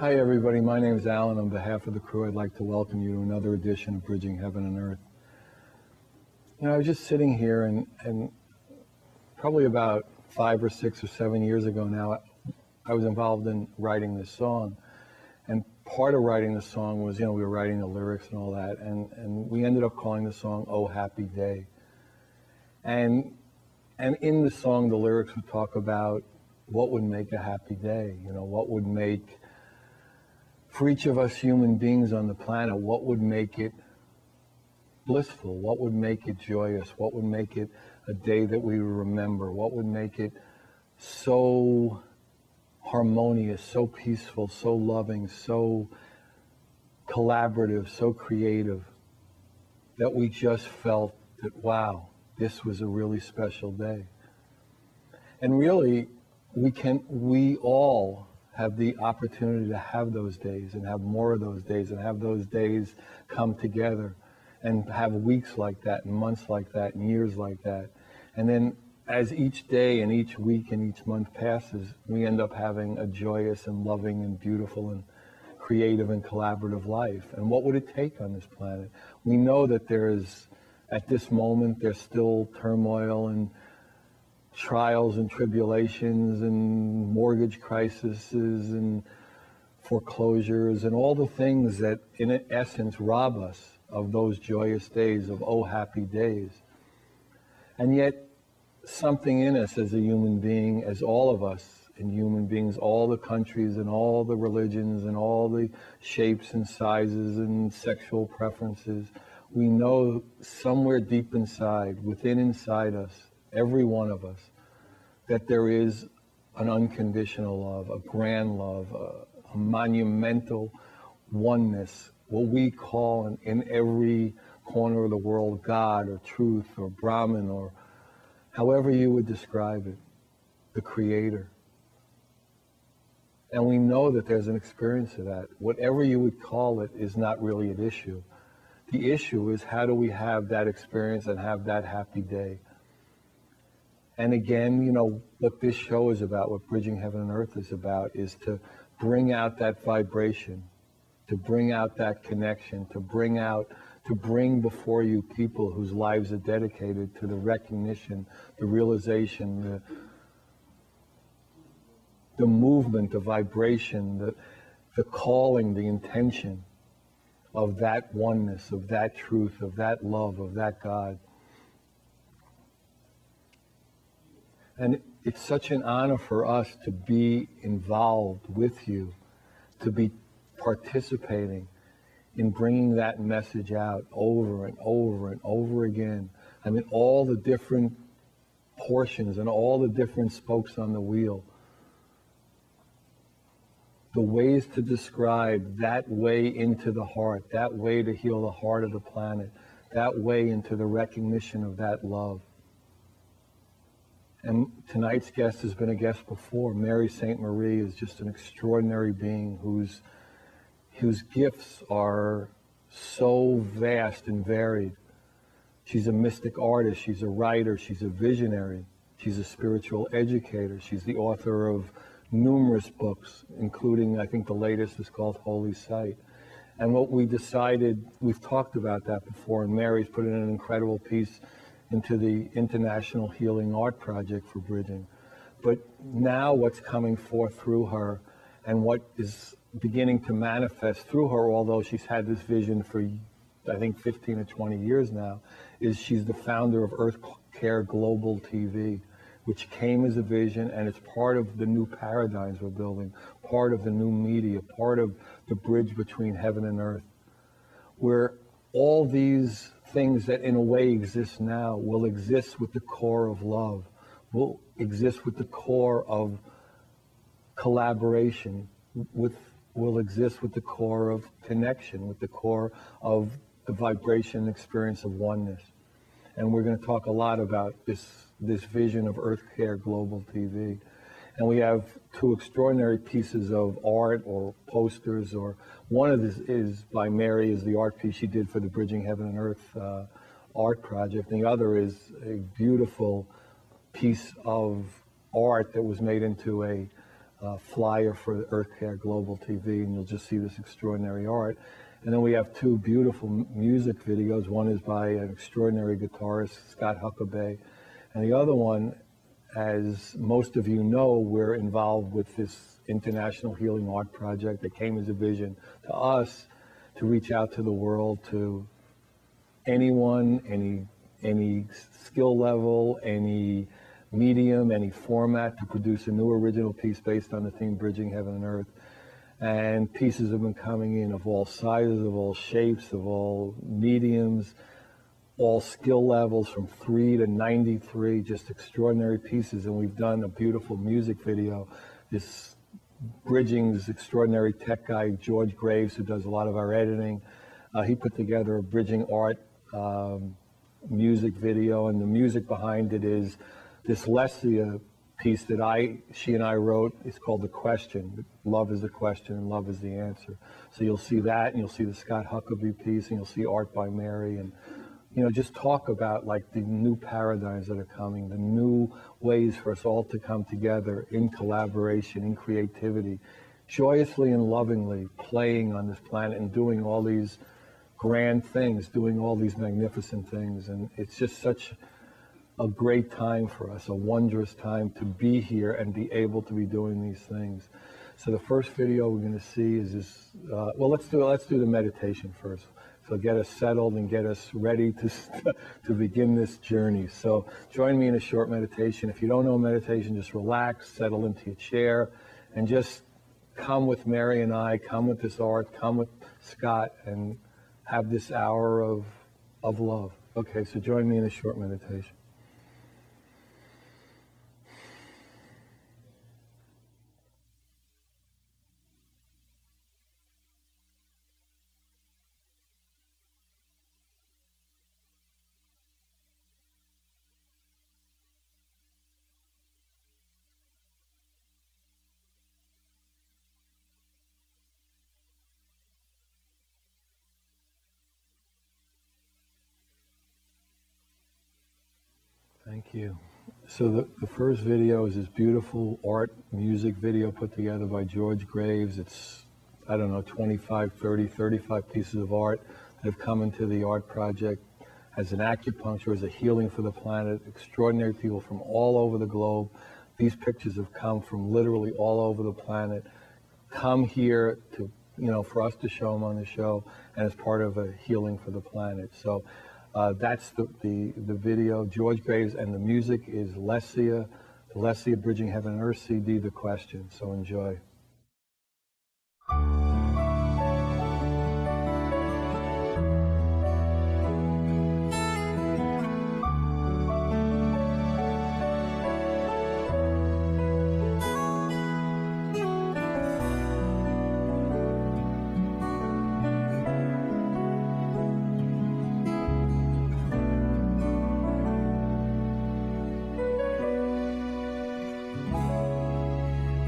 Hi everybody, my name is Alan. On behalf of the crew, I'd like to welcome you to another edition of Bridging Heaven and Earth. You know, I was just sitting here and probably about 5 or 6 or 7 years ago now, I was involved in writing this song. And part of writing the song was, we were writing the lyrics and all that, and we ended up calling the song Oh Happy Day. And in the song, the lyrics would talk about what would make a happy day, what would make, for each of us human beings on the planet, what would make it blissful, what would make it joyous, what would make it a day that we remember, what would make it so harmonious, so peaceful, so loving, so collaborative, so creative, that we just felt that, wow, this was a really special day. And really, we all have the opportunity to have those days and have more of those days and have those days come together and have weeks like that and months like that and years like that. And then as each day and each week and each month passes, we end up having a joyous and loving and beautiful and creative and collaborative life. And what would it take on this planet? We know that at this moment, there's still turmoil and trials and tribulations and mortgage crises and foreclosures and all the things that in essence rob us of those joyous days, of oh happy days. And yet something in us as a human being, as all of us and human beings, all the countries and all the religions and all the shapes and sizes and sexual preferences, we know somewhere deep inside, inside us, every one of us, that there is an unconditional love, a grand love, a monumental oneness, what we call in every corner of the world God or truth or Brahman or however you would describe it, the Creator. And we know that there's an experience of that. Whatever you would call it is not really an issue. The issue is, how do we have that experience and have that happy day? And again, what this show is about, what Bridging Heaven and Earth is about, is to bring out that vibration, to bring out that connection, to bring before you people whose lives are dedicated to the recognition, the realization, the movement, the vibration, the calling, the intention of that oneness, of that truth, of that love, of that God. And it's such an honor for us to be involved with you, to be participating in bringing that message out over and over and over again. I mean, all the different portions and all the different spokes on the wheel. The ways to describe that way into the heart, that way to heal the heart of the planet, that way into the recognition of that love. And tonight's guest has been a guest before. Mary St. Marie is just an extraordinary being whose gifts are so vast and varied. She's a mystic artist, she's a writer, she's a visionary, she's a spiritual educator, she's the author of numerous books, including, I think the latest is called Holy Sight. And what we decided, we've talked about that before, and Mary's put in an incredible piece into the International Healing Art Project for Bridging. But now what's coming forth through her and what is beginning to manifest through her, although she's had this vision for, I think, 15 or 20 years now, is she's the founder of Earth Care Global TV, which came as a vision, and it's part of the new paradigms we're building, part of the new media, part of the bridge between heaven and earth, where all these things that in a way exist now will exist with the core of love, will exist with the core of collaboration, will exist with the core of connection, with the core of the vibration experience of oneness. And we're going to talk a lot about this vision of Earth Care Global TV. And we have two extraordinary pieces of art or posters, or one of this is by Mary, is the art piece she did for the Bridging Heaven and Earth art project. And the other is a beautiful piece of art that was made into a flyer for Earth Care Global TV, and you'll just see this extraordinary art. And then we have two beautiful music videos. One is by an extraordinary guitarist, Scott Huckabee, and the other one, as most of you know, we're involved with this International Healing Art Project that came as a vision to us to reach out to the world, to anyone, any skill level, any medium, any format, to produce a new original piece based on the theme Bridging Heaven and Earth. And pieces have been coming in of all sizes, of all shapes, of all mediums, all skill levels from 3 to 93, just extraordinary pieces. And we've done a beautiful music video. This Bridging's extraordinary tech guy, George Graves, who does a lot of our editing, he put together a Bridging art music video, and the music behind it is this Lesia piece that she and I wrote. It's called The Question. Love is the question and love is the answer. So you'll see that, and you'll see the Scott Huckabee piece, and you'll see art by Mary, and just talk about like the new paradigms that are coming, the new ways for us all to come together in collaboration, in creativity, joyously and lovingly playing on this planet and doing all these grand things, doing all these magnificent things. And it's just such a great time for us, a wondrous time to be here and be able to be doing these things. So the first video we're going to see is this, well, let's do the meditation first. So get us settled and get us ready to begin this journey. So join me in a short meditation. If you don't know meditation, just relax, settle into your chair, and just come with Mary and I, come with this art, come with Scott, and have this hour of love. Okay, so join me in a short meditation. Thank you. So the first video is this beautiful art music video put together by George Graves. It's, I don't know, 25, 30, 35 pieces of art that have come into the art project as an acupuncture, as a healing for the planet. Extraordinary people from all over the globe. These pictures have come from literally all over the planet, come here to, for us to show them on the show, and as part of a healing for the planet. So that's the video, George Graves, and the music is Lesia, the Lesia Bridging Heaven and Earth CD, The Question. So enjoy.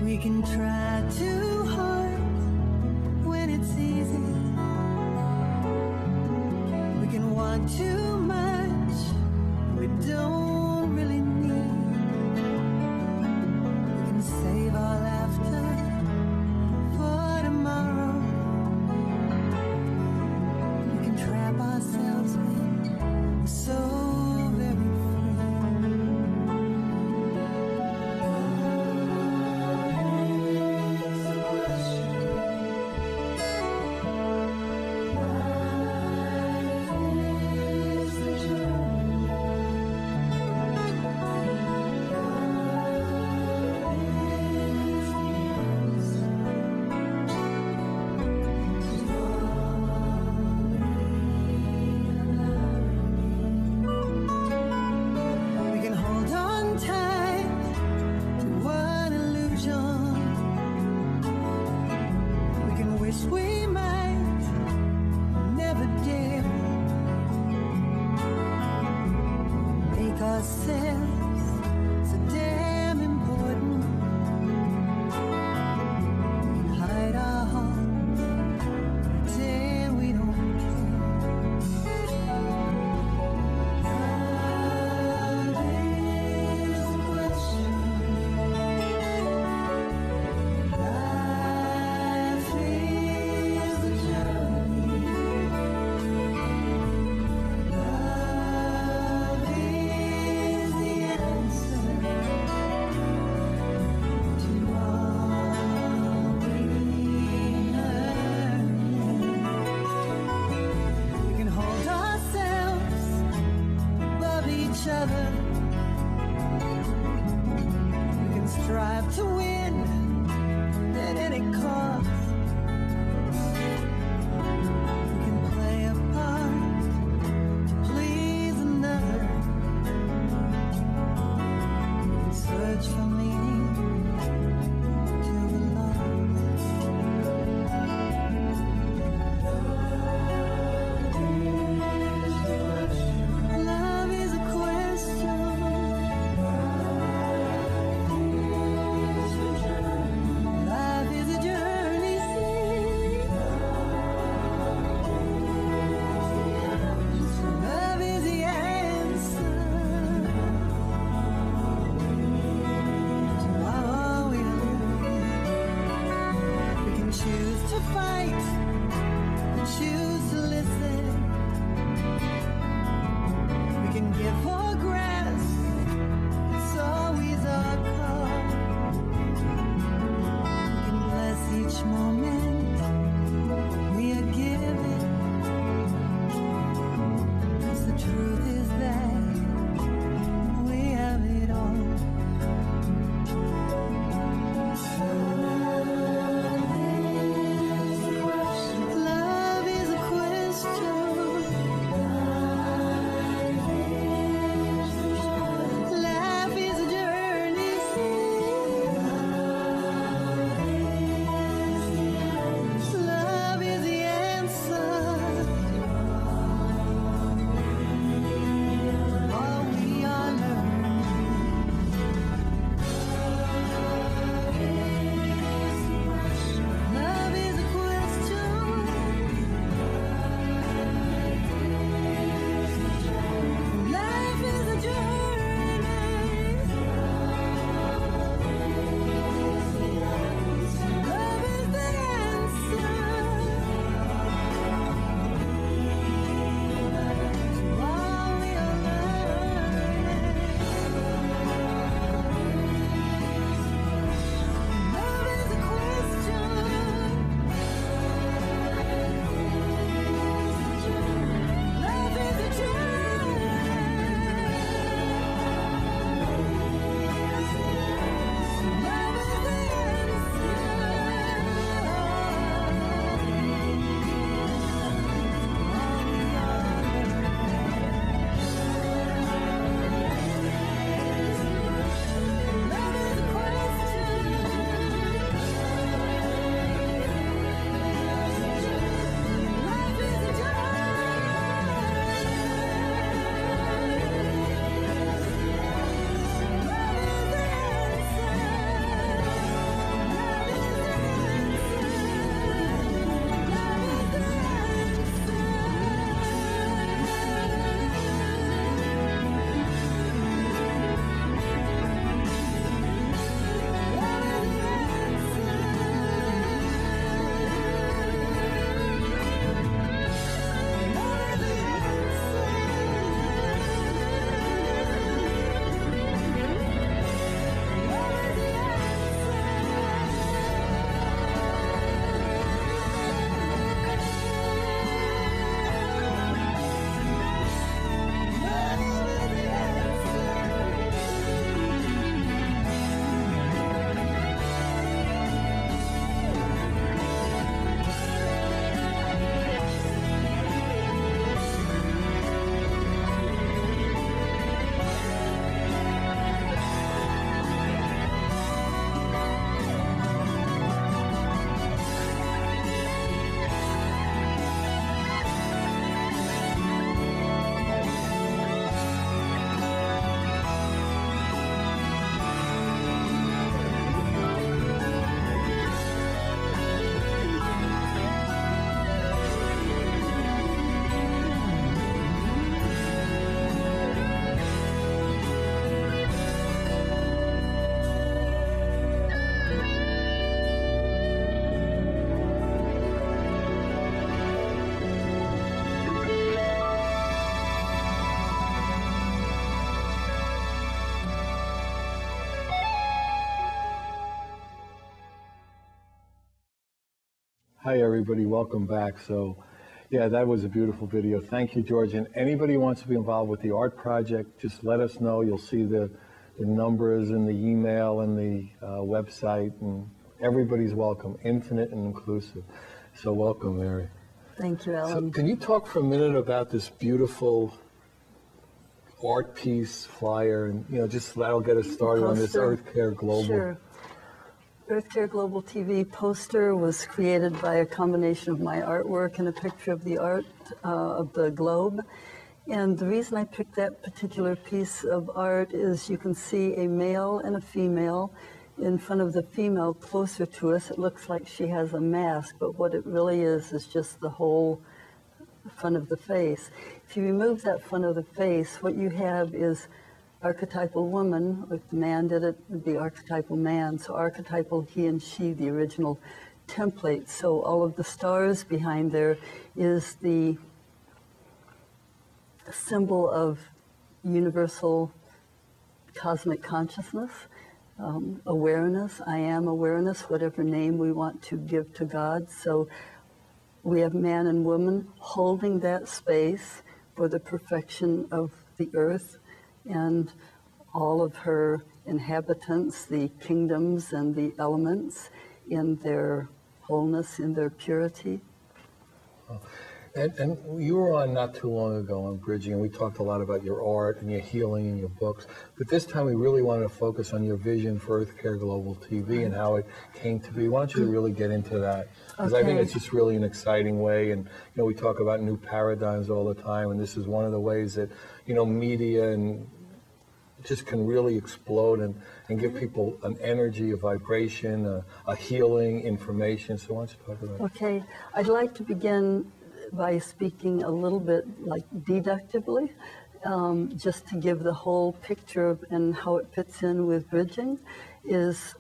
We can try too hard when it's easy. We can want too much we don't really need. We can save our laughter for tomorrow. We can trap ourselves in so together. We can strive to win at any cost. We can play a part to please another. We can search for meaning to belong. Love is a question. Life is a journey. Love is the answer to all we learn. We can choose to fight and choose to listen. We can give or grasp. It's always our call. We can bless each moment we are given. 'Cause the truth is that we have it all. Love is a question. Life is a journey. Love is the answer. All we are learning. Love is a question. Life is a journey. Love is the answer. All we are learning. Love is a question. Love is a journey. Love is the Hi, everybody. Welcome back. So, Yeah, that was a beautiful video. Thank you, George. And anybody who wants to be involved with the art project, just let us know. You'll see the numbers and the email and the website, and everybody's welcome, infinite and inclusive. So welcome, Mary. Thank you, So Alan. can you talk for a minute about this beautiful art piece flyer, and just that'll get us started on this Poster. Earth Care Global. Sure. Earth Care Global TV poster was created by a combination of my artwork and a picture of the art of the globe. And the reason I picked that particular piece of art is you can see a male and a female. In front of the female closer to us, it looks like she has a mask, but what it really is just the whole front of the face. If you remove that front of the face, what you have is archetypal woman. If the man did it, it would be archetypal man. So archetypal he and she, the original template. So all of the stars behind there is the symbol of universal cosmic consciousness, awareness. I am awareness, whatever name we want to give to God. So we have man and woman holding that space for the perfection of the earth and all of her inhabitants, the kingdoms and the elements in their wholeness, in their purity. And you were on not too long ago on Bridging, and we talked a lot about your art and your healing and your books. But this time we really wanted to focus on your vision for Earth Care Global TV and how it came to be. Why don't you really get into that? Because I think Okay. it's just really an exciting way. And, we talk about new paradigms all the time, and this is one of the ways that, media and just can really explode and give people an energy, a vibration, a healing, information. So why don't you talk about it? Okay, I'd like to begin by speaking a little bit like deductively, just to give the whole picture of, and how it fits in with bridging. Is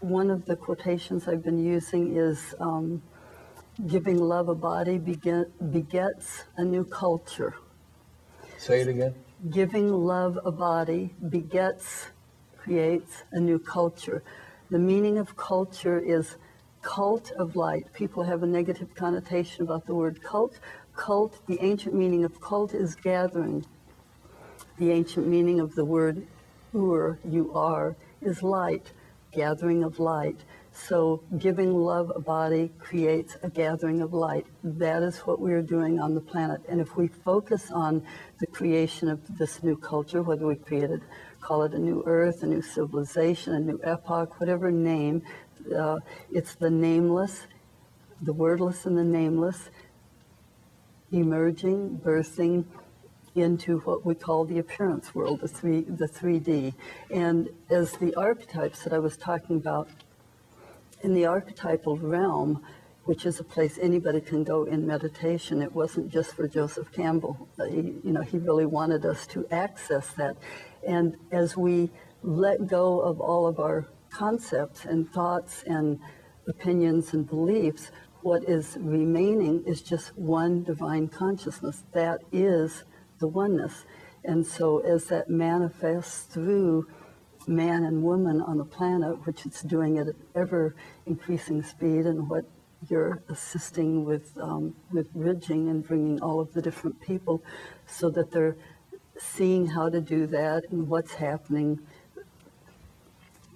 one of the quotations I've been using is giving love a body begets a new culture. Say it again. Giving love a body creates a new culture. The meaning of culture is cult of light. People have a negative connotation about the word cult. Cult, the ancient meaning of cult is gathering. The ancient meaning of the word you are, is light, gathering of light. So giving love a body creates a gathering of light. That is what we are doing on the planet. And if we focus on the creation of this new culture, whether we call it a new earth, a new civilization, a new epoch, whatever name, it's the nameless, the wordless and the nameless, emerging, birthing into what we call the appearance world, the 3D. And as the archetypes that I was talking about, in the archetypal realm, which is a place anybody can go in meditation, it wasn't just for Joseph Campbell. He really wanted us to access that. And as we let go of all of our concepts and thoughts and opinions and beliefs, what is remaining is just one divine consciousness. That is the oneness. And so as that manifests through man and woman on the planet, which it's doing at an ever increasing speed, and what you're assisting with bridging and bringing all of the different people so that they're seeing how to do that and what's happening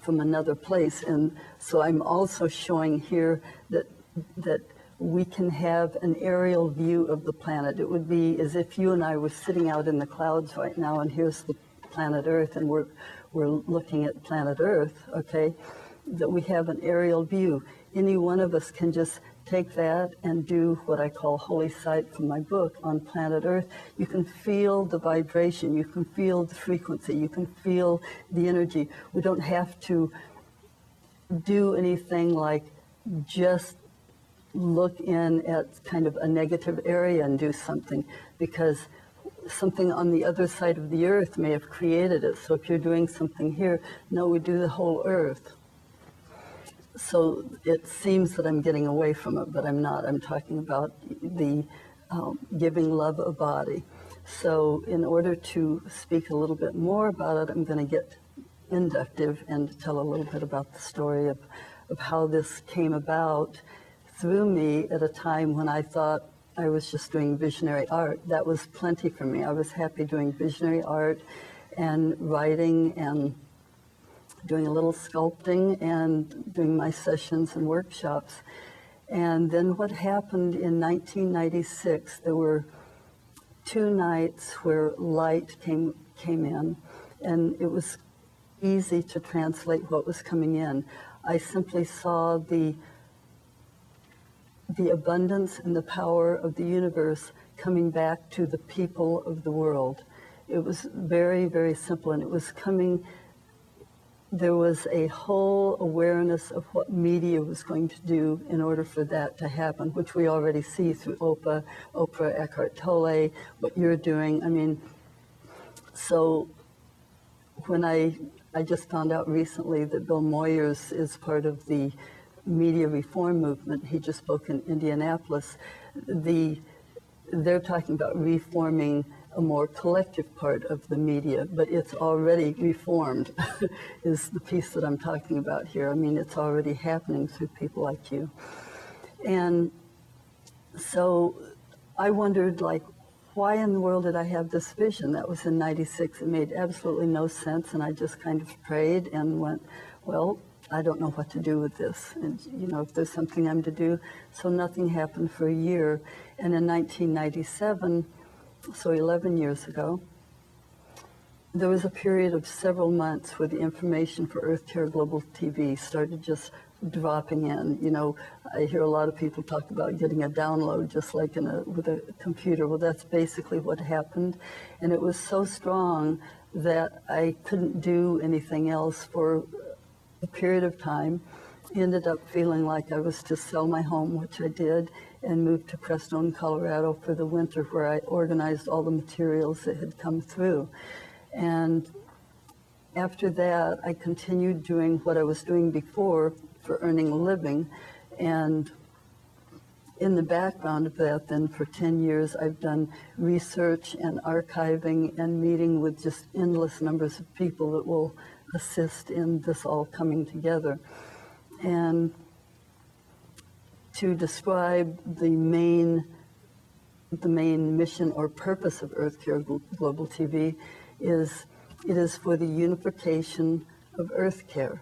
from another place. And so I'm also showing here that we can have an aerial view of the planet. It would be as if you and I were sitting out in the clouds right now, and here's the planet Earth, and we're looking at planet Earth, okay? That we have an aerial view. Any one of us can just take that and do what I call holy sight from my book on planet Earth. You can feel the vibration, you can feel the frequency, you can feel the energy. We don't have to do anything like just look in at kind of a negative area and do something, because something on the other side of the earth may have created it. So if you're doing something here, no, we do the whole earth. So it seems that I'm getting away from it, but I'm not. I'm talking about the giving love a body. So in order to speak a little bit more about it, I'm going to get inductive and tell a little bit about the story of how this came about through me at a time when I thought I was just doing visionary art. That was plenty for me. I was happy doing visionary art and writing and doing a little sculpting and doing my sessions and workshops. And then what happened in 1996, there were 2 nights where light came in, and it was easy to translate what was coming in. I simply saw the abundance and the power of the universe coming back to the people of the world. It was very, very simple, and it was coming. There was a whole awareness of what media was going to do in order for that to happen, which we already see through Oprah, Eckhart Tolle, what you're doing. I mean, so when I just found out recently that Bill Moyers is part of the media reform movement. He just spoke in Indianapolis. They're talking about reforming a more collective part of the media, but it's already reformed, is the piece that I'm talking about here. I mean, it's already happening through people like you. And so I wondered, like, why in the world did I have this vision? That was in 96. It made absolutely no sense, and I just kind of prayed and went, well, I don't know what to do with this. And, you know, if there's something I'm to do. So nothing happened for a year. And in 1997, so 11 years ago, there was a period of several months where the information for EarthCare Global TV started just dropping in. You know, I hear a lot of people talk about getting a download just like with a computer. Well, that's basically what happened. And it was so strong that I couldn't do anything else for a period of time. Ended up feeling like I was to sell my home, which I did, and moved to Crestone, Colorado for the winter, where I organized all the materials that had come through. And after that, I continued doing what I was doing before for earning a living. And in the background of that, then for 10 years, I've done research and archiving and meeting with just endless numbers of people that will assist in this all coming together. And to describe the main mission or purpose of EarthCare Global TV is it is for the unification of EarthCare.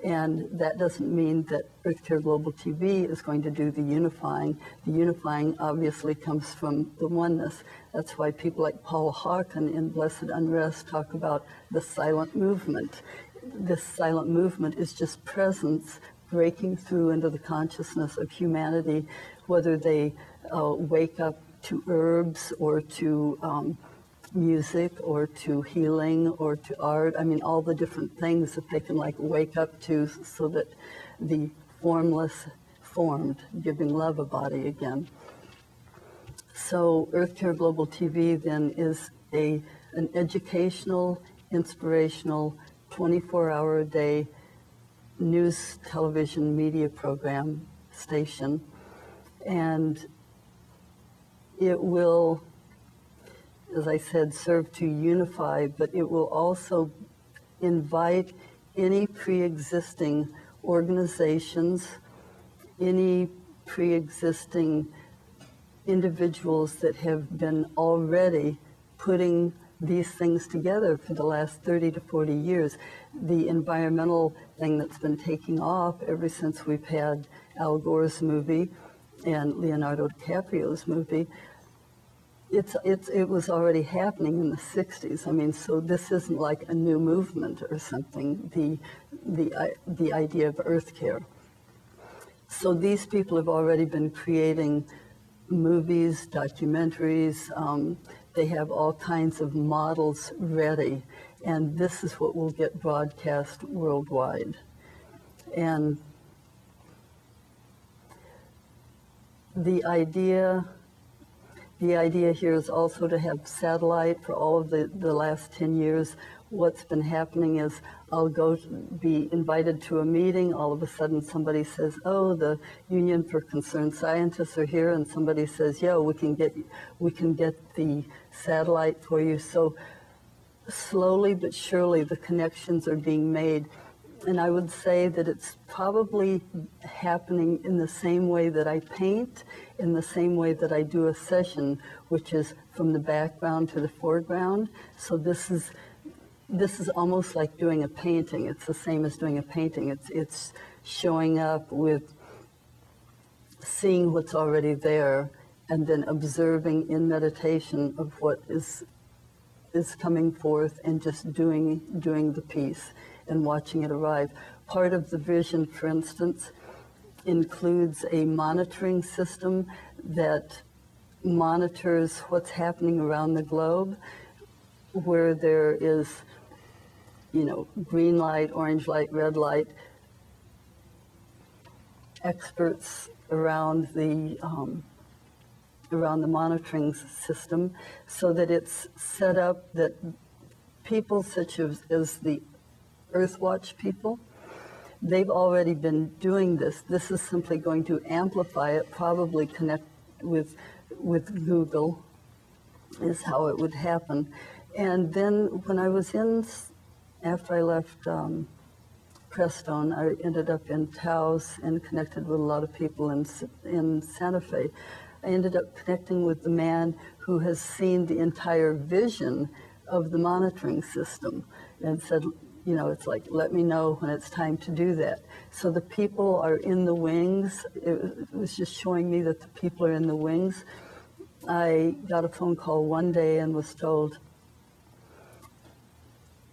And that doesn't mean that EarthCare Global TV is going to do the unifying. The unifying obviously comes from the oneness. That's why people like Paul Hawken in Blessed Unrest talk about the silent movement. This silent movement is just presence breaking through into the consciousness of humanity, whether they wake up to herbs or to music or to healing or to art. I mean, all the different things that they can like wake up to so that the formless formed, giving love a body again. So EarthCare Global TV then is an educational, inspirational, 24-hour-a-day news, television, media program station. And it will, as I said, serve to unify, but it will also invite any pre-existing organizations, any pre-existing individuals that have been already putting these things together for the last 30 to 40 years. The environmental thing that's been taking off ever since we've had Al Gore's movie and Leonardo DiCaprio's movie, it was already happening in the 60s. I mean, so this isn't like a new movement or something, the idea of EarthCare. So these people have already been creating movies, documentaries, they have all kinds of models ready, and this is what will get broadcast worldwide. And the idea here is also to have satellite for all of the last 10 years. What's been happening is I'll be invited to a meeting. All of a sudden somebody says, oh, the Union for Concerned Scientists are here. And somebody says, yeah, we can get the satellite for you. So slowly but surely the connections are being made. And I would say that it's probably happening in the same way that I paint, in the same way that I do a session, which is from the background to the foreground. So this is almost like doing a painting. It's the same as doing a painting. It's showing up with seeing what's already there and then observing in meditation of what is coming forth and just doing the piece and watching it arrive. Part of the vision, for instance, includes a monitoring system that monitors what's happening around the globe, where there is, green light, orange light, red light, experts around the monitoring system, so that it's set up that people such as the Earthwatch people, they've already been doing this. This is simply going to amplify it, probably connect with Google is how it would happen. And then when I was after I left Crestone, I ended up in Taos and connected with a lot of people in Santa Fe. I ended up connecting with the man who has seen the entire vision of the monitoring system and said, it's like, let me know when it's time to do that. So the people are in the wings. It was just showing me that the people are in the wings. I got a phone call one day and was told,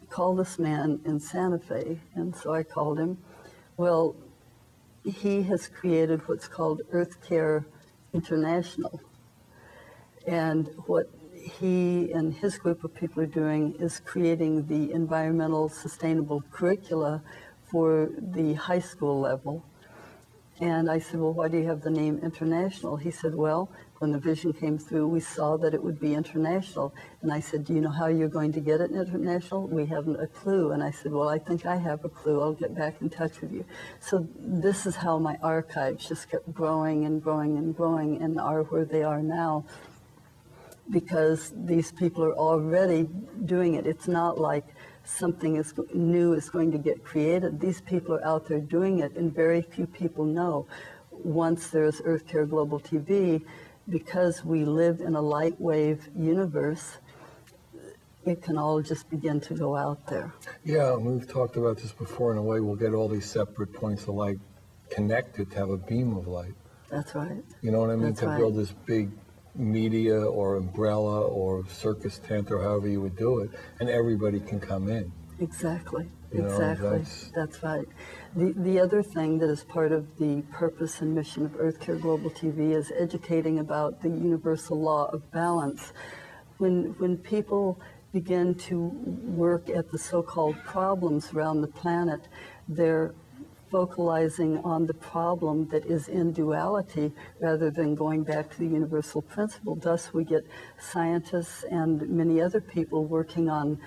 call this man in Santa Fe. And so I called him. Well, he has created what's called Earth Care International. And what he and his group of people are doing is creating the environmental sustainable curricula for the high school level. And I said, well, why do you have the name international? He said, well, when the vision came through, we saw that it would be international. And I said, do you know how you're going to get it international? We haven't a clue. And I said, well, I think I have a clue. I'll get back in touch with you. So this is how my archives just kept growing and growing and growing and are where they are now, because these people are already doing it. It's not like something new is going to get created. These people are out there doing it, and very few people know. Once there's Earth Care Global TV, because we live in a light wave universe, it can all just begin to go out there. Yeah, we've talked about this before. In a way, we'll get all these separate points of light connected to have a beam of light. That's right. You know what I mean? That's to right. build this big media or umbrella or circus tent or however you would do it, and everybody can come in. Exactly. You know, Exactly. That's right. The other thing that is part of the purpose and mission of Earth Care Global TV is educating about the universal law of balance. When people begin to work at the so-called problems around the planet, they're focalizing on the problem that is in duality rather than going back to the universal principle. Thus, we get scientists and many other people working on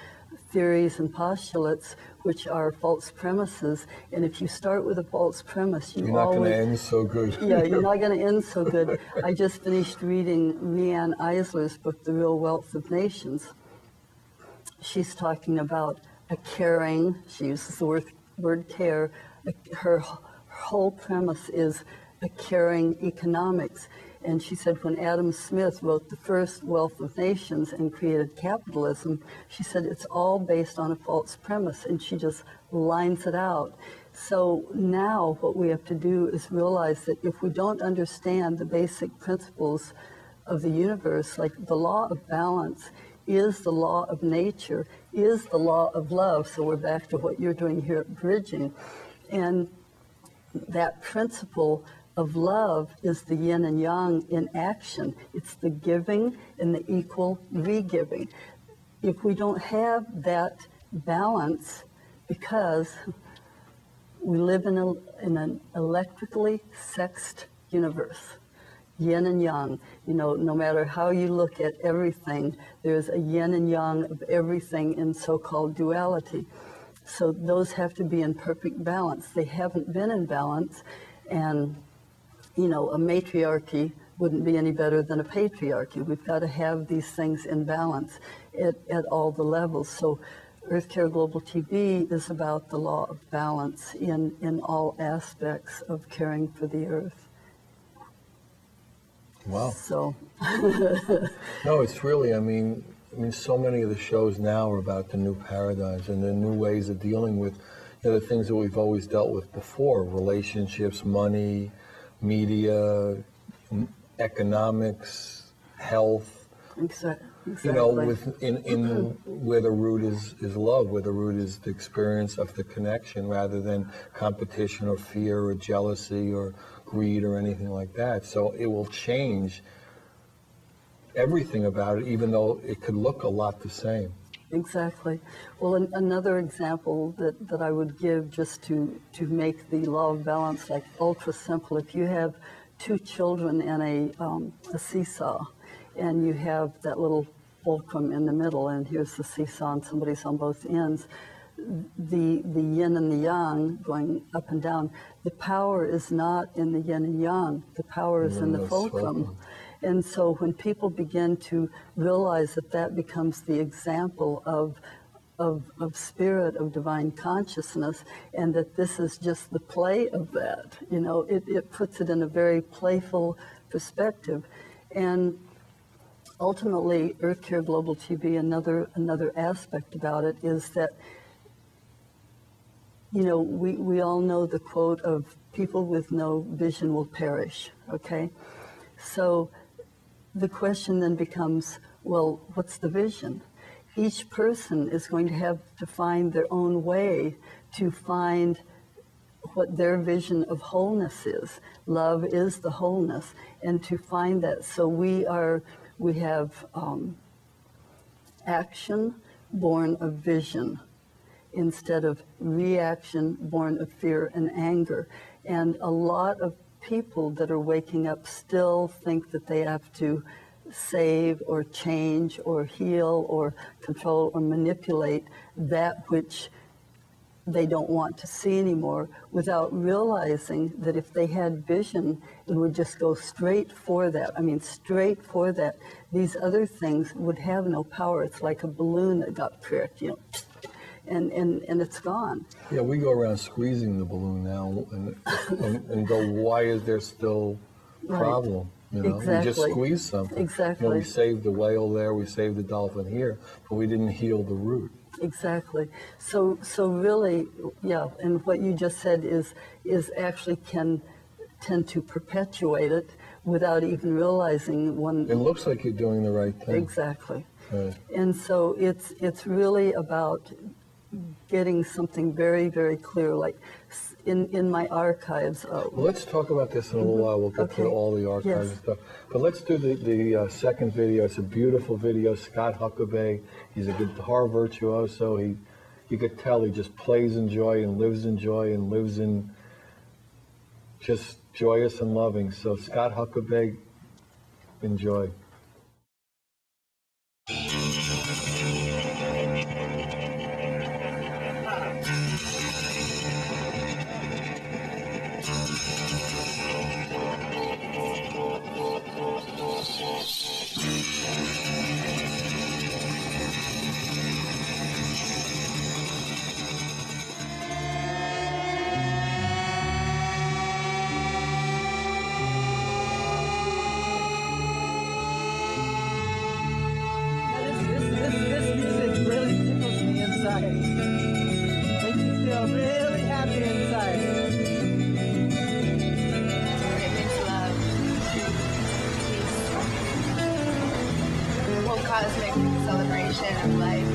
theories and postulates which are false premises. And if you start with a false premise, you're not going to end so good. Yeah, you're not going to end so good. I just finished reading Leanne Eisler's book, The Real Wealth of Nations. She's talking about a caring, she uses the word care, her whole premise is a caring economics. And she said when Adam Smith wrote the first Wealth of Nations and created capitalism, she said it's all based on a false premise, and she just lines it out. So now what we have to do is realize that if we don't understand the basic principles of the universe, like the law of balance is the law of nature, is the law of love. So we're back to what you're doing here at Bridging. And that principle of love is the yin and yang in action. It's the giving and the equal re-giving. If we don't have that balance, because we live in an electrically sexed universe, yin and yang, no matter how you look at everything, there's a yin and yang of everything in so-called duality. So those have to be in perfect balance. They haven't been in balance, and a matriarchy wouldn't be any better than a patriarchy. We've got to have these things in balance at all the levels. So Earth Care Global TV is about the law of balance in all aspects of caring for the earth. Wow. So, No, it's really, I mean, so many of the shows now are about the new paradigms and the new ways of dealing with, the things that we've always dealt with before: relationships, money, media, economics, health. exactly. With in where the root is love, where the root is the experience of the connection, rather than competition or fear or jealousy or greed or anything like that. So it will change everything about it, even though it could look a lot the same. Exactly. Well, another example that I would give, just to make the law of balance like ultra simple: if you have two children and a seesaw, and you have that little fulcrum in the middle, and here's the seesaw, and somebody's on both ends, the yin and the yang going up and down, the power is not in the yin and yang, the power is in the fulcrum. And so when people begin to realize that that becomes the example of spirit, of divine consciousness, and that this is just the play of that, it puts it in a very playful perspective. And ultimately, Earth Care Global TV, another aspect about it is that, we all know the quote of people with no vision will perish, okay? So the question then becomes, well, what's the vision? Each person is going to have to find their own way to find what their vision of wholeness is. Love is the wholeness, and to find that. So we have action born of vision instead of reaction born of fear and anger. And a lot of people that are waking up still think that they have to save or change or heal or control or manipulate that which they don't want to see anymore, without realizing that if they had vision, it would just go straight for that. Straight for that. These other things would have no power. It's like a balloon that got pricked, and it's gone. Yeah, we go around squeezing the balloon now and go, why is there still problem? Exactly. We just squeezed something. Exactly. We saved the whale there, we saved the dolphin here, but we didn't heal the root. Exactly. So really, yeah, and what you just said is actually can tend to perpetuate it without even realizing one. It looks like you're doing the right thing. Exactly. Right. And so it's really about getting something very, very clear, like in my archives. Well, let's talk about this in a little while. We'll get to all the archives and stuff. But let's do the second video. It's a beautiful video. Scott Huckabee, he's a guitar virtuoso. You could tell he just plays in joy and lives in just joyous and loving. So Scott Huckabee, enjoy. This music really tickles me inside. Makes me feel really happy inside. It makes love, peace, whole cosmic celebration of life.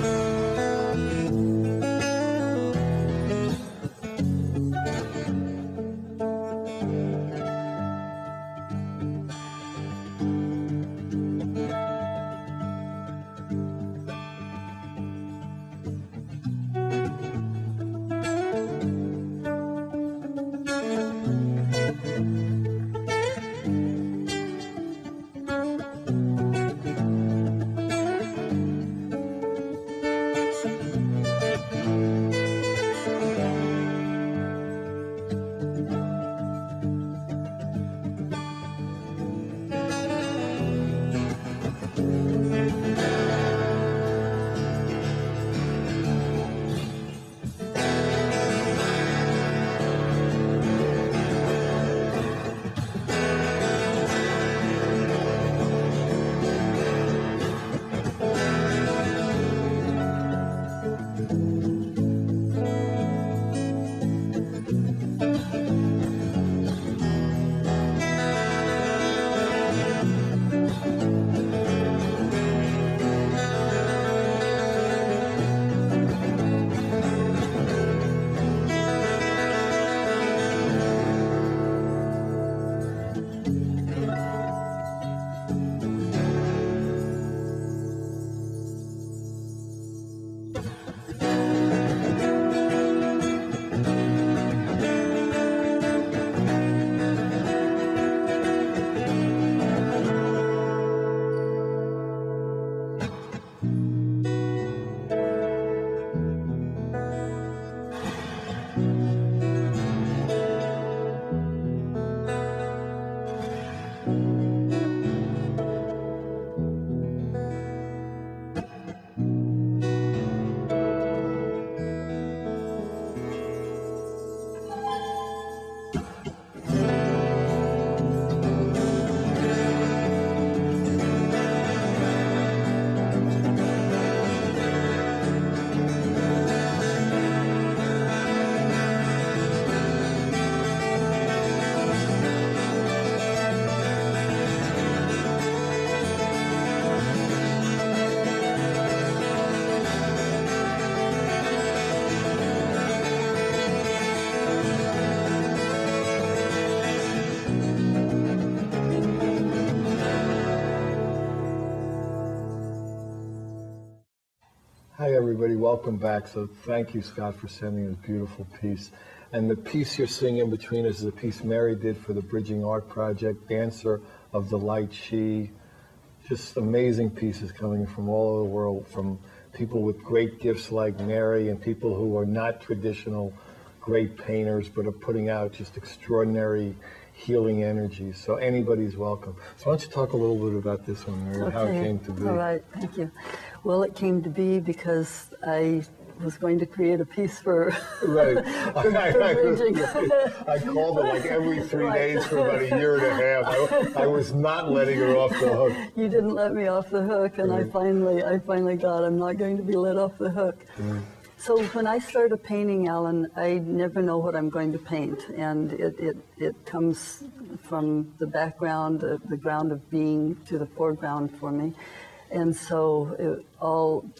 Hi, everybody. Welcome back. So thank you, Scott, for sending this beautiful piece. And the piece you're seeing in between us is a piece Mary did for the Bridging Art Project, Dancer of the Light She. Just amazing pieces coming from all over the world, from people with great gifts like Mary and people who are not traditional great painters, but are putting out just extraordinary healing energy. So anybody's welcome. So why don't you talk a little bit about this one, Mary, how it came to be. All right, thank you. Well, it came to be because I was going to create a piece for, Right. for bridging. I called her like every 3 days for about a year and a half. I was not letting her off the hook. You didn't let me off the hook, and Right. I finally got. I'm not going to be let off the hook. So when I started painting, Alan, I never know what I'm going to paint, and it comes from the background, the ground of being to the foreground for me. And so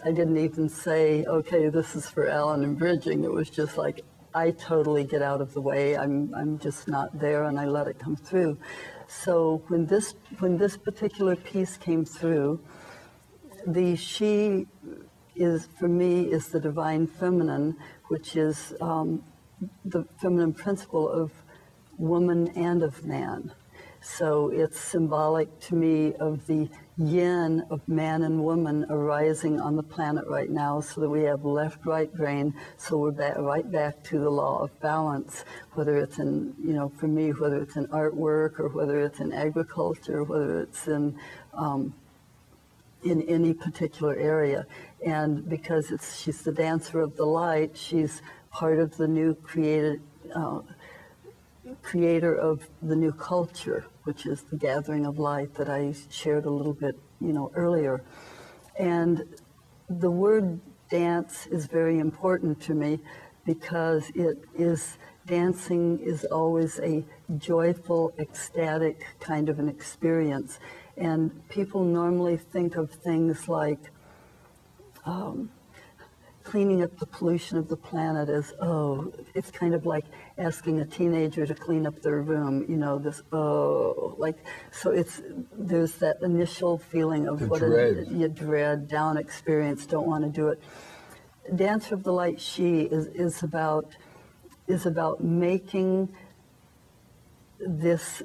I didn't even say, okay, this is for Alan and Bridging. It was just like, I totally get out of the way. I'm just not there, and I let it come through. So when this particular piece came through, the she is, for me, is the divine feminine, which is the feminine principle of woman and of man. So it's symbolic to me of the yin of man and woman arising on the planet right now, so that we have left-right brain, so we're right back to the law of balance, whether it's in, for me, whether it's in artwork or whether it's in agriculture, whether it's in any particular area. And because she's the dancer of the light, she's part of the new creator of the new culture, which is the gathering of light that I shared a little bit, earlier. And the word dance is very important to me because dancing is always a joyful, ecstatic kind of an experience. And people normally think of things like cleaning up the pollution of the planet as, it's kind of like asking a teenager to clean up their room, so there's that initial feeling of The dread. Dread, down experience, don't want to do it. Dancer of the Light She is about making this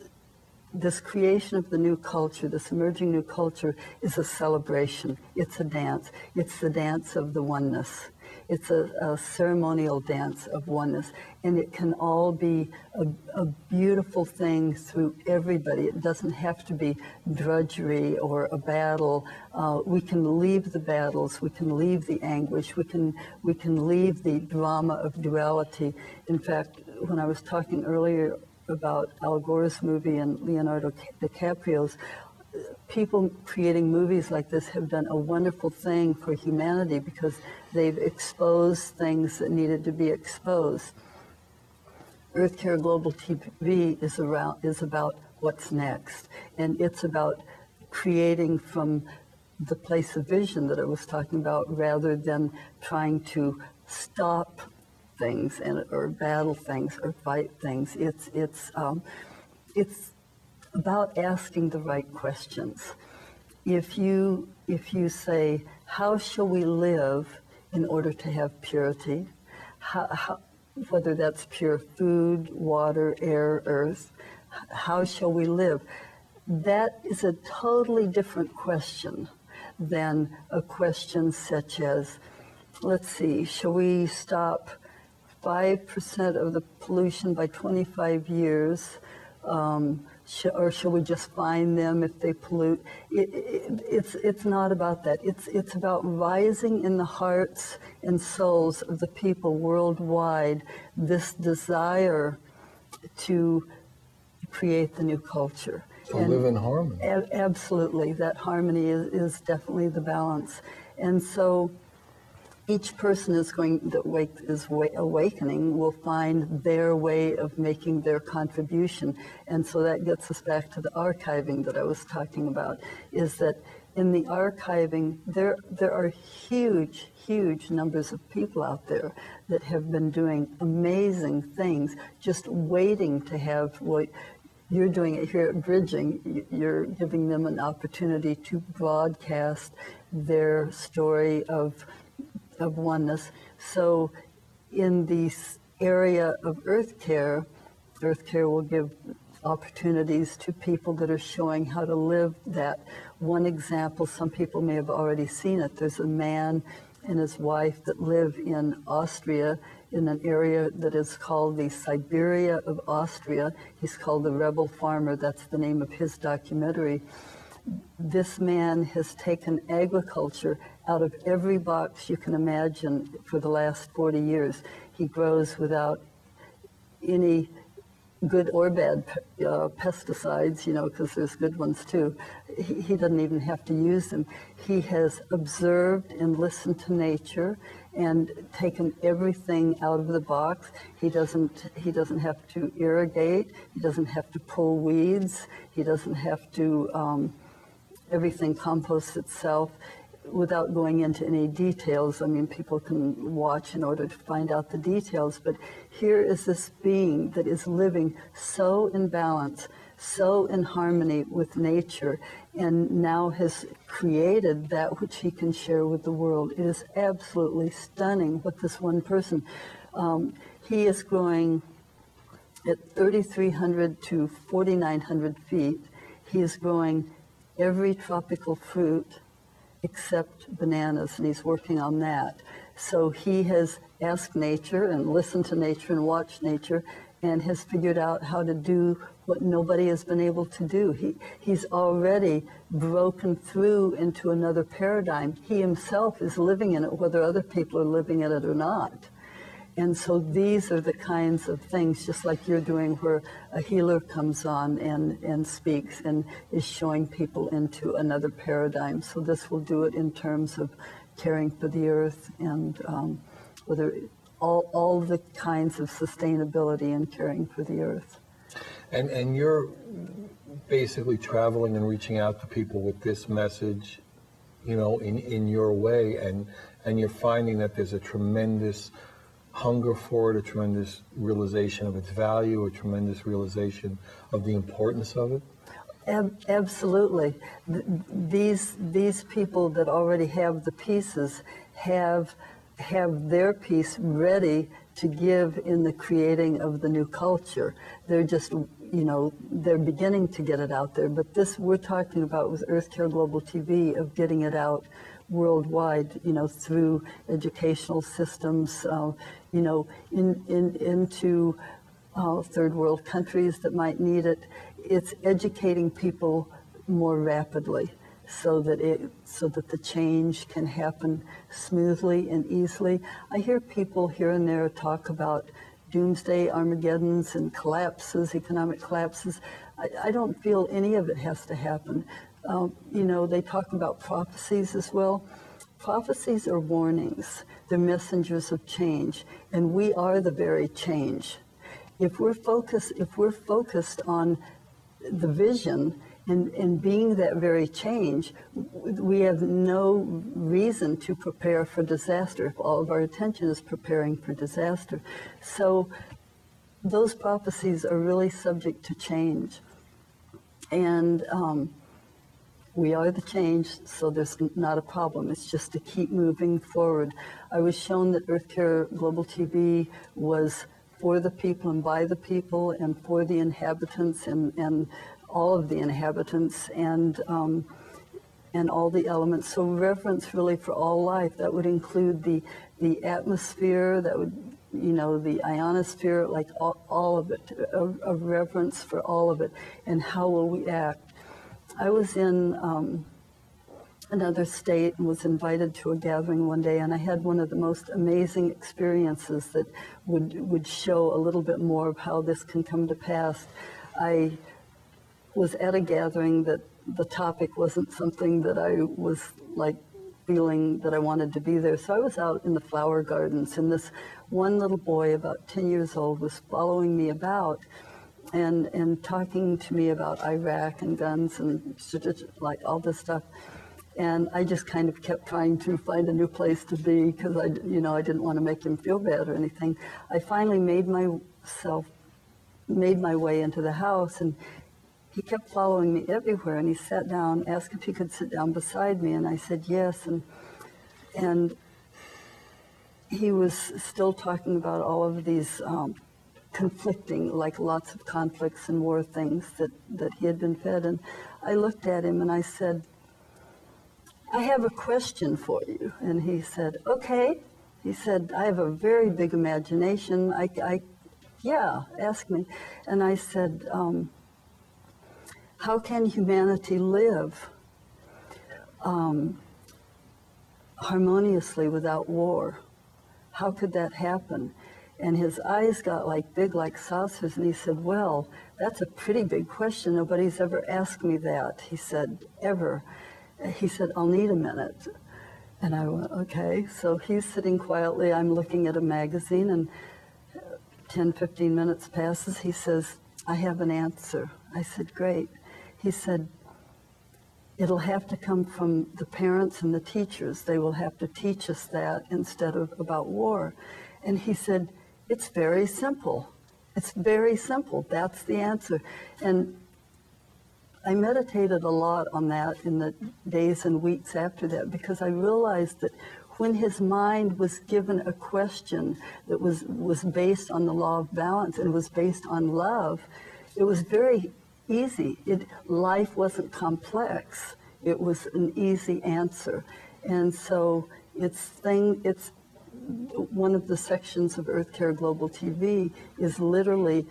creation of the new culture, this emerging new culture, is a celebration. It's a dance. It's the dance of the oneness. It's a ceremonial dance of oneness. And it can all be a beautiful thing through everybody. It doesn't have to be drudgery or a battle. We can leave the battles. We can leave the anguish. We can leave the drama of duality. In fact, when I was talking earlier about Al Gore's movie and Leonardo DiCaprio's, people creating movies like this have done a wonderful thing for humanity because they've exposed things that needed to be exposed. Earth Care Global TV is about what's next, and it's about creating from the place of vision that I was talking about, rather than trying to stop things or battle things or fight things. It's about asking the right questions. If you say, how shall we live in order to have purity? Whether that's pure food, water, air, earth, how shall we live? That is a totally different question than a question such as, let's see, shall we stop 5% of the pollution by 25 years? Or shall we just fine them if they pollute? It's not about that. It's about rising in the hearts and souls of the people worldwide this desire to create the new culture. To live in harmony. Absolutely. That harmony is definitely the balance. And so each person is awakening will find their way of making their contribution. And so that gets us back to the archiving that I was talking about, is that in the archiving, there are huge, huge numbers of people out there that have been doing amazing things, just waiting to have what you're doing it here at Bridging. You're giving them an opportunity to broadcast their story of of oneness. So in the area of Earth Care will give opportunities to people that are showing how to live that. One example, some people may have already seen it, there's a man and his wife that live in Austria in an area that is called the Siberia of Austria. He's called The Rebel Farmer, that's the name of his documentary. This man has taken agriculture out of every box you can imagine for the last 40 years. He grows without any good or bad pesticides, you know, because there's good ones too. He doesn't even have to use them. He has observed and listened to nature and taken everything out of the box. He doesn't have to irrigate. He doesn't have to pull weeds. He doesn't have to, everything composts itself. Without going into any details, I mean, people can watch in order to find out the details, but here is this being that is living so in balance, so in harmony with nature, and now has created that which he can share with the world. It is absolutely stunning what this one person, he is growing at 3,300 to 4,900 feet. He is growing every tropical fruit except bananas, and he's working on that. So he has asked nature and listened to nature and watched nature and has figured out how to do what nobody has been able to do. He's already broken through into another paradigm. He himself is living in it, whether other people are living in it or not. And so these are the kinds of things, just like you're doing, where a healer comes on and speaks and is showing people into another paradigm. So this will do it in terms of caring for the earth and whether all the kinds of sustainability and caring for the earth. And you're basically traveling and reaching out to people with this message, you know, in your way, and you're finding that there's a tremendous hunger for it, a tremendous realization of its value, a tremendous realization of the importance of it? Absolutely. These people that already have the pieces have their piece ready to give in the creating of the new culture. They're just, you know, they're beginning to get it out there. But this we're talking about with Earth Care Global TV, of getting it out worldwide, you know, through educational systems, you know, into third world countries that might need it. It's educating people more rapidly so that the change can happen smoothly and easily. I hear people here and there talk about doomsday Armageddons and collapses, economic collapses. I don't feel any of it has to happen. You know, they talk about prophecies as well. Prophecies are warnings. They're messengers of change, and we are the very change. If we're focused on the vision and being that very change, we have no reason to prepare for disaster if all of our attention is preparing for disaster. So those prophecies are really subject to change. And we are the change, so there's not a problem. It's just to keep moving forward. I was shown that Earth Care Global TV was for the people and by the people and for the inhabitants and all of the inhabitants and all the elements. So reverence really for all life. That would include the atmosphere, that would, you know, the ionosphere, like all of it, a reverence for all of it. And how will we act? I was in another state and was invited to a gathering one day, and I had one of the most amazing experiences that would show a little bit more of how this can come to pass. I was at a gathering that the topic wasn't something that I was like feeling that I wanted to be there. So I was out in the flower gardens, and this one little boy, about 10 years old, was following me about and talking to me about Iraq and guns and like all this stuff. And I just kind of kept trying to find a new place to be because I didn't want to make him feel bad or anything. I finally made my way into the house, and he kept following me everywhere. And he sat down, asked if he could sit down beside me, and I said yes. And he was still talking about all of these conflicting, like lots of conflicts and war things that he had been fed. And I looked at him and I said, I have a question for you. And he said, okay. He said, I have a very big imagination. Yeah, ask me. And I said, how can humanity live harmoniously without war? How could that happen? And his eyes got like big like saucers, and he said, well, that's a pretty big question. Nobody's ever asked me that. He said, ever. He said, I'll need a minute. And I went, okay. So he's sitting quietly. I'm looking at a magazine, and 10, 15 minutes passes. He says, I have an answer. I said, great. He said, it'll have to come from the parents and the teachers. They will have to teach us that instead of about war. And he said, it's very simple. It's very simple. That's the answer. And I meditated a lot on that in the days and weeks after that, because I realized that when his mind was given a question that was based on the law of balance and was based on love, it was very easy. Life wasn't complex. It was an easy answer. And so it's one of the sections of Earth Care Global TV is literally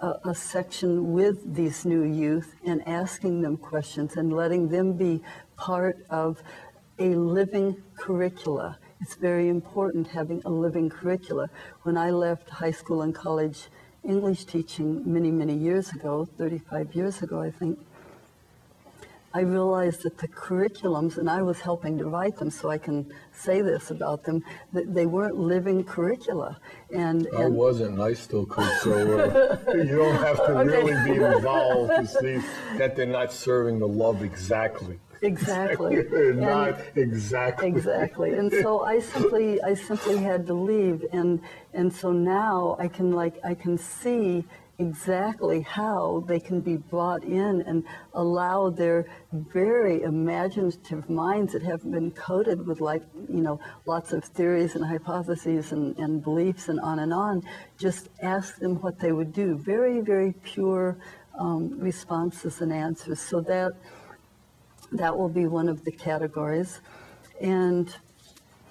a section with these new youth and asking them questions and letting them be part of a living curricula. It's very important having a living curricula. When I left high school and college English teaching many, many years ago, 35 years ago, I think, I realized that the curriculums, and I was helping to write them, so I can say this about them, that they weren't living curricula. And I wasn't, and I still could, so you don't have to really be involved to see that they're not serving the love exactly. Exactly. Not exactly. Exactly. And so I simply had to leave, and so now I can see exactly how they can be brought in and allow their very imaginative minds that have been coated with lots of theories and hypotheses and beliefs and on, just ask them what they would do. Very, very pure responses and answers. So that will be one of the categories. And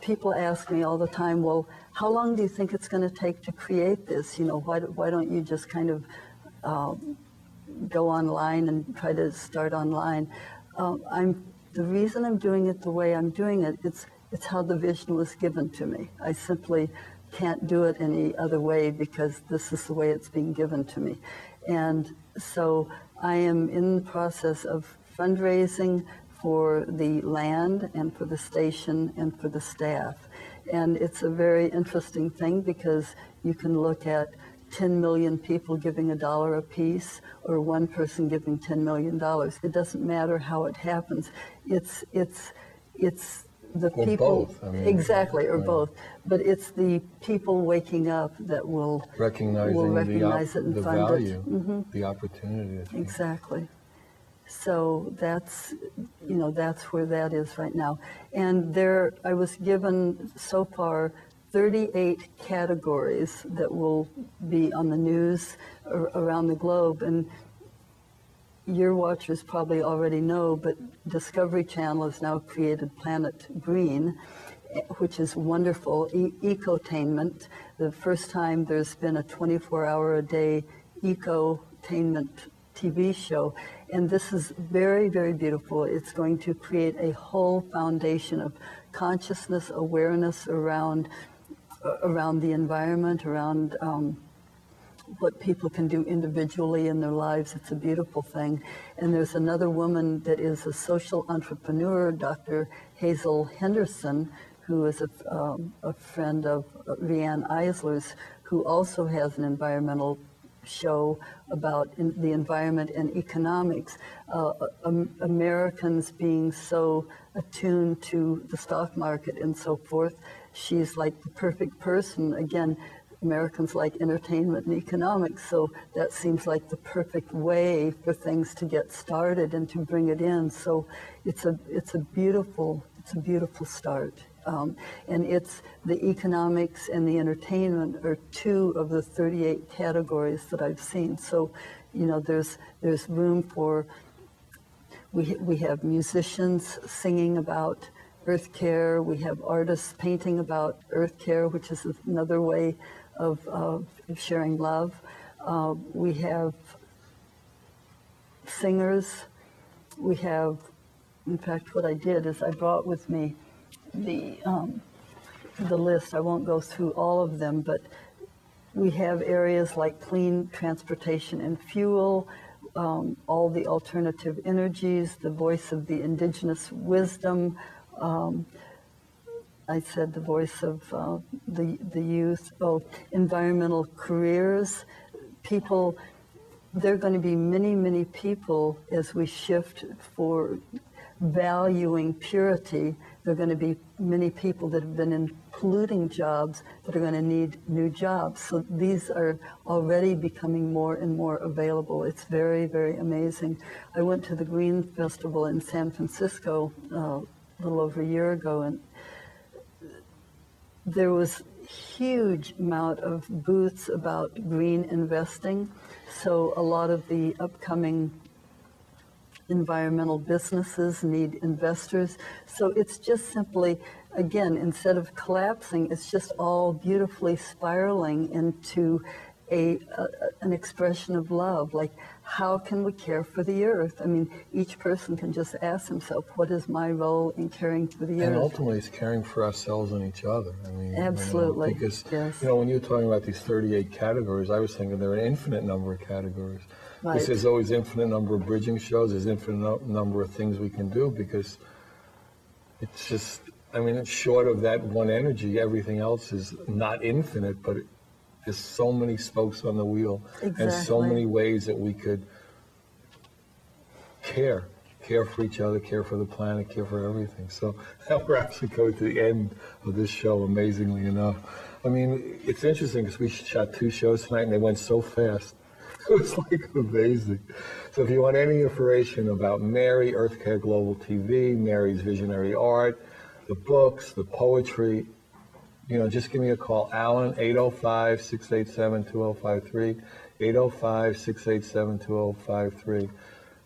people ask me all the time, well, how long do you think it's going to take to create this? Why don't you just kind of go online and try to start online? The reason I'm doing it the way I'm doing it, it's how the vision was given to me. I simply can't do it any other way because this is the way it's being given to me. And so I am in the process of fundraising for the land and for the station and for the staff. And it's a very interesting thing because you can look at 10 million people giving $1 a piece or one person giving $10 million. It doesn't matter how it happens. It's the or people, both. I mean, exactly, or both. But it's the people waking up that will recognize it and the fund value, it. the opportunity. I think. Exactly. So that's where that is right now. And I was given so far 38 categories that will be on the news around the globe. And your watchers probably already know, but Discovery Channel has now created Planet Green, which is wonderful, ecotainment. The first time there's been a 24-hour-a-day ecotainment TV show. And this is very, very beautiful. It's going to create a whole foundation of consciousness, awareness around the environment, around what people can do individually in their lives. It's a beautiful thing. And there's another woman that is a social entrepreneur, Dr. Hazel Henderson, who is a friend of Rianne Eisler's, who also has an environmental show about the environment and economics. Americans being so attuned to the stock market and so forth, she's like the perfect person. Again, Americans like entertainment and economics, so that seems like the perfect way for things to get started and to bring it in. So it's a beautiful start. And it's the economics and the entertainment are 2 of the 38 categories that I've seen. So, you know, there's room for, we have musicians singing about earth care. We have artists painting about earth care, which is another way of sharing love. We have singers. We have, in fact, what I did is I brought with me the list. I won't go through all of them, but we have areas like clean transportation and fuel, all the alternative energies, the voice of the indigenous wisdom. I said the voice of the youth. Oh, environmental careers. People, there are going to be many, many people as we shift for valuing purity. There are going to be many people that have been in polluting jobs that are going to need new jobs. So these are already becoming more and more available. It's very, very amazing. I went to the Green Festival in San Francisco a little over a year ago, and there was huge amount of booths about green investing. So a lot of the upcoming environmental businesses need investors. So it's just simply, again, instead of collapsing, it's just all beautifully spiraling into an expression of love. Like, how can we care for the earth? I mean, each person can just ask himself, what is my role in caring for the And earth? ultimately, it's caring for ourselves and each other. I mean, Absolutely, because, yes. you know, when you're talking about these 38 categories, I was thinking there are an infinite number of categories. Right. Because there's always infinite number of bridging shows, there's infinite number of things we can do, because it's just, I mean, it's short of that one energy, everything else is not infinite, but there's so many spokes on the wheel and so Exactly. many ways that we could care for each other, care for the planet, care for everything. So now we're actually coming to the end of this show, amazingly enough. I mean, it's interesting because we shot 2 shows tonight and they went so fast. It was like amazing. So if you want any information about Mary, Earth Care Global TV, Mary's visionary art, the books, the poetry, you know, just give me a call. Alan, 805-687-2053, 805-687-2053.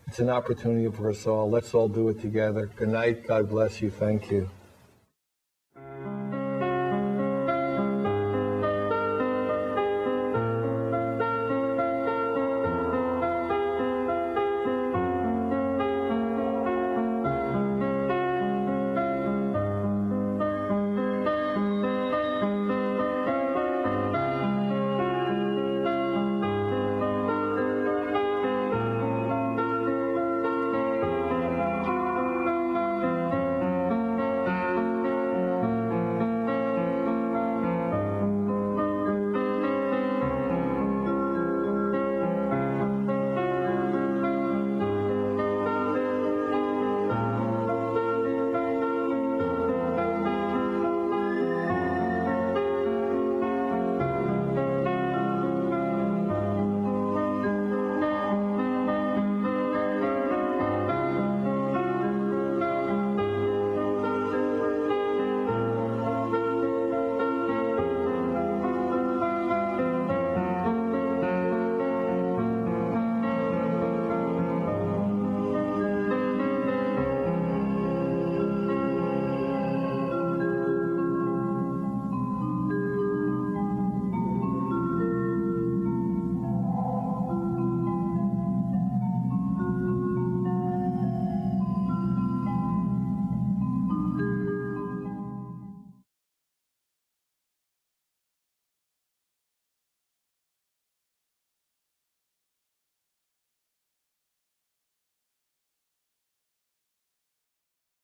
It's an opportunity for us all. Let's all do it together. Good night. God bless you. Thank you.